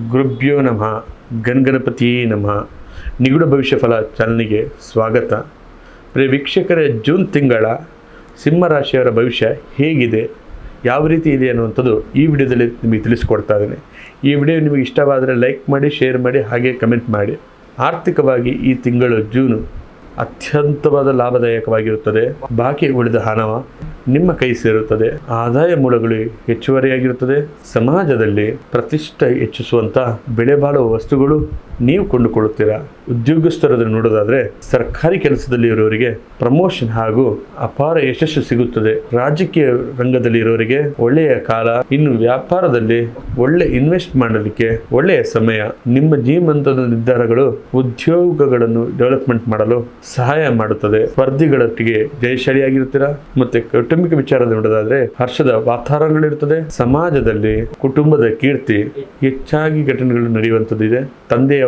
ಗುರುಭ್ಯೋ ನಮಃ ಗಣಗಣಪತಿಯೇ ನಮಃ. ನಿಗೂಢ ಭವಿಷ್ಯ ಫಲ ಚಾನಲ್ಗೆ ಸ್ವಾಗತ. ಪ್ರಿಯ ವೀಕ್ಷಕರೇ, ಜೂನ್ ತಿಂಗಳ ಸಿಂಹರಾಶಿಯವರ ಭವಿಷ್ಯ ಹೇಗಿದೆ, ಯಾವ ರೀತಿ ಇದೆ ಅನ್ನುವಂಥದ್ದು ಈ ವಿಡಿಯೋದಲ್ಲಿ ನಿಮಗೆ ತಿಳಿಸ್ಕೊಡ್ತಾ ಇದ್ದೇನೆ. ಈ ವಿಡಿಯೋ ನಿಮಗೆ ಇಷ್ಟವಾದರೆ ಲೈಕ್ ಮಾಡಿ, ಶೇರ್ ಮಾಡಿ, ಹಾಗೆ ಕಮೆಂಟ್ ಮಾಡಿ. ಆರ್ಥಿಕವಾಗಿ ಈ ತಿಂಗಳು ಜೂನು ಅತ್ಯಂತವಾದ ಲಾಭದಾಯಕವಾಗಿರುತ್ತದೆ. ಬಾಕಿ ಉಳಿದ ಹಣವ ನಿಮ್ಮ ಕೈ ಸೇರುತ್ತದೆ. ಆದಾಯ ಮೂಲಗಳು ಹೆಚ್ಚುವರಿಯಾಗಿರುತ್ತದೆ. ಸಮಾಜದಲ್ಲಿ ಪ್ರತಿಷ್ಠೆ ಹೆಚ್ಚಿಸುವಂಥ ಬೆಲೆ ಬಾಳುವ ವಸ್ತುಗಳು ನೀವು ಕೊಂಡುಕೊಳ್ಳುತ್ತೀರಾ. ಉದ್ಯೋಗಸ್ಥರನ್ನು ನೋಡೋದಾದರೆ ಸರ್ಕಾರಿ ಕೆಲಸದಲ್ಲಿ ಇರೋರಿಗೆ ಪ್ರಮೋಷನ್ ಹಾಗೂ ಅಪಾರ ಯಶಸ್ಸು ಸಿಗುತ್ತದೆ. ರಾಜಕೀಯ ರಂಗದಲ್ಲಿ ಇರೋರಿಗೆ ಒಳ್ಳೆಯ ಕಾಲ. ಇನ್ನು ವ್ಯಾಪಾರದಲ್ಲಿ ಒಳ್ಳೆ ಇನ್ವೆಸ್ಟ್ ಮಾಡಲಿಕ್ಕೆ ಒಳ್ಳೆಯ ಸಮಯ. ನಿಮ್ಮ ಜೀವಂತದ ನಿರ್ಧಾರಗಳು ಉದ್ಯೋಗಗಳನ್ನು ಡೆವಲಪ್ಮೆಂಟ್ ಮಾಡಲು ಸಹಾಯ ಮಾಡುತ್ತದೆ. ಸ್ಪರ್ಧಿಗಳೊಟ್ಟಿಗೆ ಜಯಶಾಲಿಯಾಗಿರುತ್ತೀರಾ. ಮತ್ತೆ ಕೌಟುಂಬಿಕ ವಿಚಾರದ ನೋಡೋದಾದ್ರೆ ಹರ್ಷದ ವಾತಾವರಣಗಳಿರುತ್ತದೆ. ಸಮಾಜದಲ್ಲಿ ಕುಟುಂಬದ ಕೀರ್ತಿ ಹೆಚ್ಚಾಗಿ ಘಟನೆಗಳು ನಡೆಯುವಂಥದ್ದು ಇದೆ. ತಂದೆಯವರ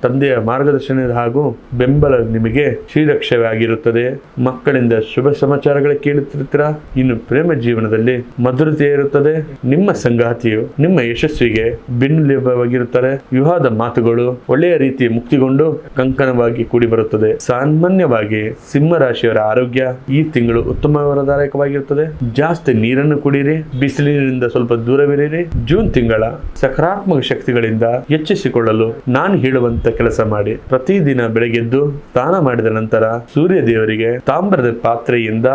ತಂದೆಯ ಮಾರ್ಗದರ್ಶನ ಹಾಗೂ ಬೆಂಬಲ ನಿಮಗೆ ಶ್ರೀರಕ್ಷವಾಗಿರುತ್ತದೆ. ಮಕ್ಕಳಿಂದ ಶುಭ ಸಮಾಚಾರಗಳು ಕೇಳುತ್ತಿರುತ್ತೀರಾ. ಇನ್ನು ಪ್ರೇಮ ಜೀವನದಲ್ಲಿ ಮಧುರತೆ ಇರುತ್ತದೆ. ನಿಮ್ಮ ಸಂಗಾತಿಯು ನಿಮ್ಮ ಯಶಸ್ವಿಗೆ ಬೆನ್ನೆಲುಬಾಗಿರುತ್ತಾರೆ. ವಿವಾಹದ ಮಾತುಗಳು ಒಳ್ಳೆಯ ರೀತಿ ಮುಕ್ತಿಗೊಂಡು ಕಂಕಣವಾಗಿ ಕೂಡಿ ಬರುತ್ತದೆ. ಸಾಮಾನ್ಯವಾಗಿ ಸಿಂಹರಾಶಿಯವರ ಆರೋಗ್ಯ ಈ ತಿಂಗಳು ಉತ್ತಮದಾಯಕವಾಗಿರುತ್ತದೆ. ಜಾಸ್ತಿ ನೀರನ್ನು ಕುಡಿಯಿರಿ. ಬಿಸಿಲಿನಿಂದ ಸ್ವಲ್ಪ ದೂರವಿರಿರಿ. ಜೂನ್ ತಿಂಗಳ ಸಕಾರಾತ್ಮಕ ಶಕ್ತಿಗಳಿಂದ ಹೆಚ್ಚಿಸಿಕೊಳ್ಳಲು ನಾನು ಹೇಳುವಂತ ಕೆಲಸ ಮಾಡಿ. ಪ್ರತಿದಿನ ಬೆಳಗ್ಗೆದ್ದು ಸ್ನಾನ ಮಾಡಿದ ನಂತರ ಸೂರ್ಯ ದೇವರಿಗೆ ತಾಮ್ರದ ಪಾತ್ರೆಯಿಂದ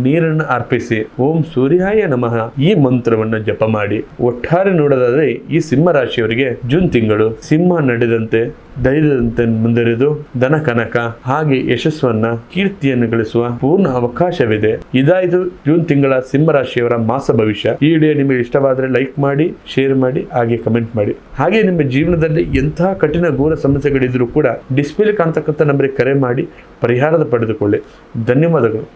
ನೀರನ್ನು ಅರ್ಪಿಸಿ ಓಂ ಸೂರ್ಯಾಯ ನಮಃ ಈ ಮಂತ್ರವನ್ನು ಜಪ ಮಾಡಿ. ಒಟ್ಟಾರೆ ನೋಡೋದಾದ್ರೆ ಈ ಸಿಂಹರಾಶಿಯವರಿಗೆ ಜೂನ್ ತಿಂಗಳು ಸಿಂಹ ನಡೆದಂತೆ ಧೈರ್ಯದಂತೆ ಮುಂದುವರೆದು ಧನ ಕನಕ ಹಾಗೆ ಯಶಸ್ಸನ್ನ ಕೀರ್ತಿಯನ್ನು ಗಳಿಸುವ ಪೂರ್ಣ ಅವಕಾಶವಿದೆ. ಇದಾಯಿತು ಜೂನ್ ತಿಂಗಳ ಸಿಂಹರಾಶಿಯವರ ಮಾಸ ಭವಿಷ್ಯ. ಈ ವಿಡಿಯೋ ನಿಮಗೆ ಇಷ್ಟವಾದರೆ ಲೈಕ್ ಮಾಡಿ, ಶೇರ್ ಮಾಡಿ, ಹಾಗೆ ಕಮೆಂಟ್ ಮಾಡಿ. ಹಾಗೆ ನಿಮ್ಮ ಜೀವನದಲ್ಲಿ ಎಂತಹ ಕಠಿಣ ಘೋರ ಸಮಸ್ಯೆಗಳಿದ್ರೂ ಕೂಡ ಡಿಸ್ಪ್ಲೇ ಕಾಣ್ತಕ್ಕಂಥ ನಂಬರಿಗೆ ಕರೆ ಮಾಡಿ ಪರಿಹಾರದ ಪಡೆದುಕೊಳ್ಳಿ. ಧನ್ಯವಾದಗಳು.